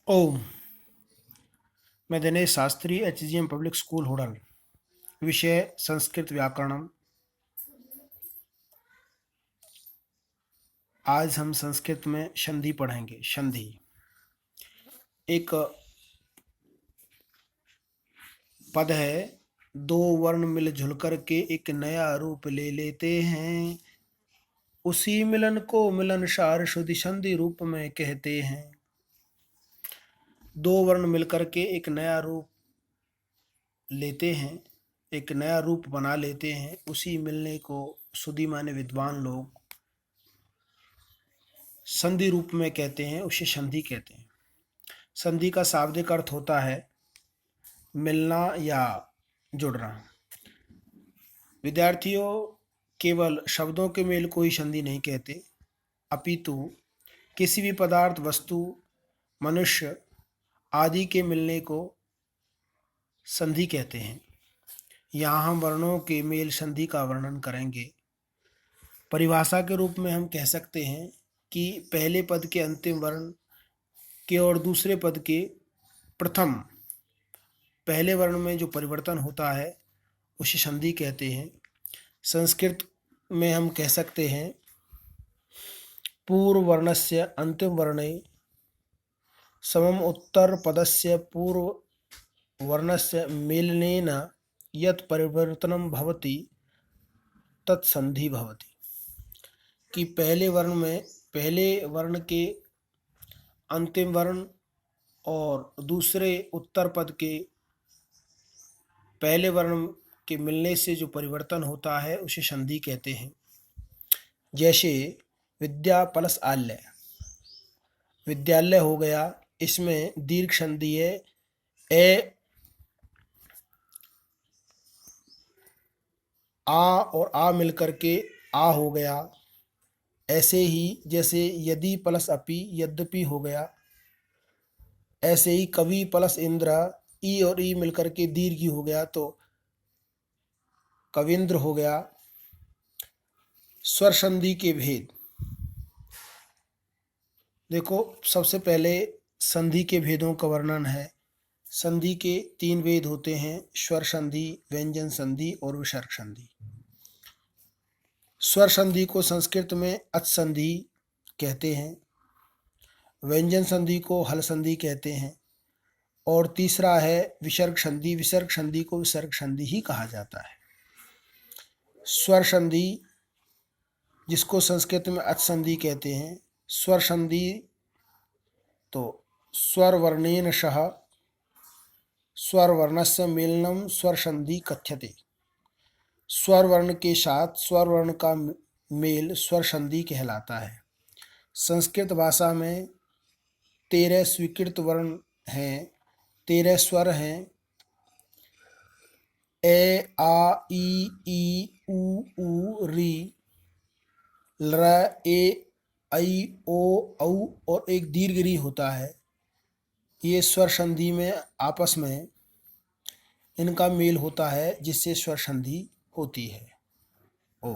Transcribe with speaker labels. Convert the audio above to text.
Speaker 1: ओम। मैं Dinesh Shastri, HGM public school Hodal. विषय संस्कृत व्याकरणम। आज हम संस्कृत में संधि पढ़ेंगे। संधि एक पद है। दो वर्ण मिल जुल कर के एक नया रूप ले लेते हैं, उसी मिलन को मिलनसार शुद्धि संधि रूप में कहते हैं। दो वर्ण मिलकर के एक नया रूप लेते हैं, एक नया रूप बना लेते हैं। उसी मिलने को शुद्धि माने विद्वान लोग संधि रूप में कहते हैं, उसे संधि कहते हैं। संधि का शाब्दिक अर्थ होता है मिलना या जुड़ना। विद्यार्थियों, केवल शब्दों के मेल को ही संधि नहीं कहते, अपितु किसी भी पदार्थ, वस्तु, मनुष्य आदि के मिलने को संधि कहते हैं। यहाँ हम वर्णों के मेल संधि का वर्णन करेंगे। परिभाषा के रूप में हम कह सकते हैं कि पहले पद के अंतिम वर्ण के और दूसरे पद के प्रथम पहले वर्ण में जो परिवर्तन होता है उसे संधि कहते हैं। संस्कृत में हम कह सकते हैं पूर्व वर्णस्य अंतिम वर्णे समम उत्तर पदस्य पूर्व वर्णस्य मेलनेन यत् परिवर्तनं भवति तत्संधि भवति। कि पहले वर्ण के अंतिम वर्ण और दूसरे उत्तर पद के पहले वर्ण के मिलने से जो परिवर्तन होता है उसे संधि कहते हैं। जैसे विद्या प्लस आल्य, विद्यालय हो गया, इसमें दीर्घ संधि है ए, आ और आ मिलकर के आ हो गया। ऐसे ही जैसे यदि प्लस अपि यद्यपि हो गया, ऐसे ही कवि प्लस इंद्र, ई और ई मिलकर के दीर्घ हो गया तो कविंद्र हो गया। स्वर संधि के भेद देखो, सबसे पहले संधि के भेदों का वर्णन है। संधि के 3 भेद होते हैं, स्वर संधि, व्यंजन संधि और विसर्ग संधि। स्वर संधि को संस्कृत में अच संधि कहते हैं, व्यंजन संधि को हल संधि कहते हैं, और तीसरा है विसर्ग संधि। विसर्ग संधि को विसर्ग संधि ही कहा जाता है। स्वर संधि जिसको संस्कृत में अच संधि कहते हैं, स्वर संधि तो स्वर वर्णेन सह स्वर वर्णस्य मेलनम स्वर संधि कथ्यते। स्वर वर्ण के साथ स्वर वर्ण का मेल स्वर संधि कहलाता है। संस्कृत भाषा में 13 स्वीकृत वर्ण हैं, 13 स्वर हैं। ए, आ, ई, उ, री, ल, ए, ऐ, ओ, औ और एक दीर्घ री होता है। ये स्वर संधि में आपस में इनका मेल होता है, जिससे स्वर संधि होती है। ओ।